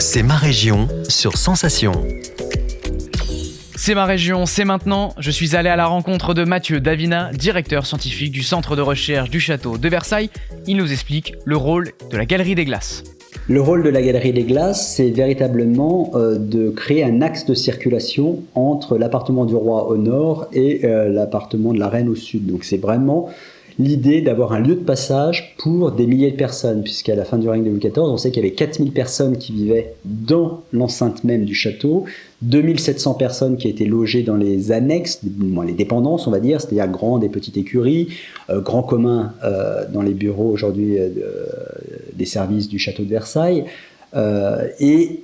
C'est ma région sur Sensation. C'est ma région, c'est maintenant. Je suis allé à la rencontre de Mathieu Davina, directeur scientifique du centre de recherche du château de Versailles. Il nous explique le rôle de la Galerie des Glaces. Le rôle de la Galerie des Glaces, c'est véritablement de créer un axe de circulation entre l'appartement du roi au nord et l'appartement de la reine au sud. Donc c'est vraiment l'idée d'avoir un lieu de passage pour des milliers de personnes, puisqu'à la fin du règne de Louis XIV, on sait qu'il y avait 4000 personnes qui vivaient dans l'enceinte même du château, 2700 personnes qui étaient logées dans les annexes, les dépendances on va dire, c'est-à-dire grandes et petites écuries, grands communs dans les bureaux aujourd'hui des services du château de Versailles, et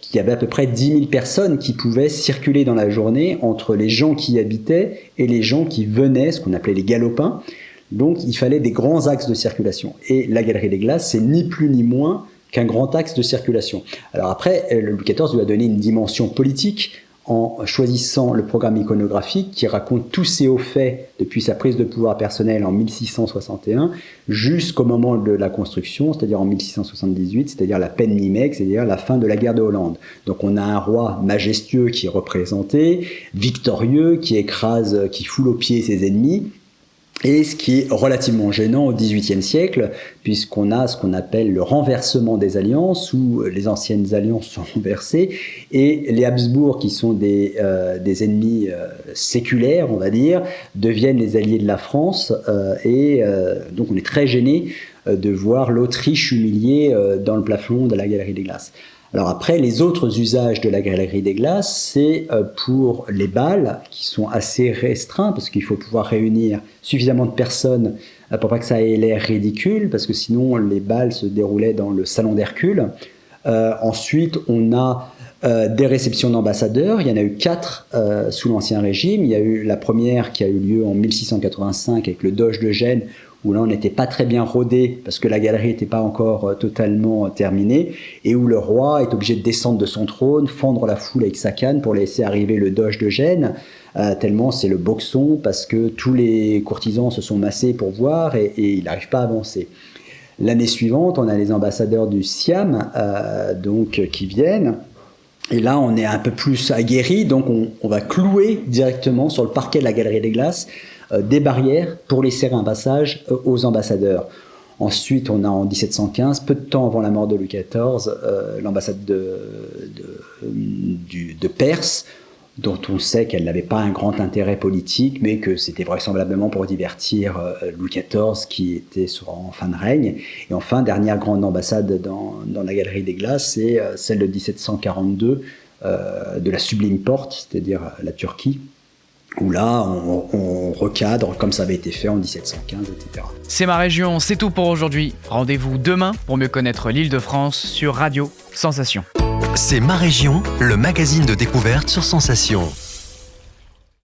qu'il y avait à peu près 10 000 personnes qui pouvaient circuler dans la journée entre les gens qui y habitaient et les gens qui venaient, ce qu'on appelait les galopins. Donc il fallait des grands axes de circulation. Et la Galerie des Glaces, c'est ni plus ni moins qu'un grand axe de circulation. Alors après, Louis XIV lui a donné une dimension politique en choisissant le programme iconographique qui raconte tous ses hauts faits depuis sa prise de pouvoir personnelle en 1661 jusqu'au moment de la construction, c'est-à-dire en 1678, c'est-à-dire la peine Nimègue, c'est-à-dire la fin de la guerre de Hollande. Donc on a un roi majestueux qui est représenté, victorieux, qui écrase, qui foule aux pieds ses ennemis. Et ce qui est relativement gênant au XVIIIe siècle, puisqu'on a ce qu'on appelle le renversement des alliances, où les anciennes alliances sont renversées, et les Habsbourg, qui sont des ennemis séculaires, on va dire, deviennent les alliés de la France, donc on est très gêné de voir l'Autriche humiliée dans le plafond de la Galerie des Glaces. Alors après, les autres usages de la Galerie des Glaces, c'est pour les bals, qui sont assez restreints, parce qu'il faut pouvoir réunir suffisamment de personnes pour pas que ça ait l'air ridicule, parce que sinon les bals se déroulaient dans le salon d'Hercule. Ensuite, on a des réceptions d'ambassadeurs. Il y en a eu 4 sous l'Ancien Régime. Il y a eu la première qui a eu lieu en 1685 avec le Doge de Gênes, où là on n'était pas très bien rodé parce que la galerie n'était pas encore totalement terminée, et où le roi est obligé de descendre de son trône, fendre la foule avec sa canne pour laisser arriver le Doge de Gênes, tellement c'est le boxon, parce que tous les courtisans se sont massés pour voir et il n'arrive pas à avancer. L'année suivante, on a les ambassadeurs du Siam qui viennent. Et là, on est un peu plus aguerri, donc on va clouer directement sur le parquet de la Galerie des Glaces des barrières pour laisser un passage aux ambassadeurs. Ensuite, on a en 1715, peu de temps avant la mort de Louis XIV, l'ambassade de Perse, dont on sait qu'elle n'avait pas un grand intérêt politique, mais que c'était vraisemblablement pour divertir Louis XIV qui était en fin de règne. Et enfin, dernière grande ambassade dans la Galerie des Glaces, c'est celle de 1742 de la Sublime Porte, c'est-à-dire la Turquie, où là, on recadre comme ça avait été fait en 1715, etc. C'est ma région, c'est tout pour aujourd'hui. Rendez-vous demain pour mieux connaître l'Île-de-France sur Radio Sensation. C'est ma région, le magazine de découverte sur Sensation.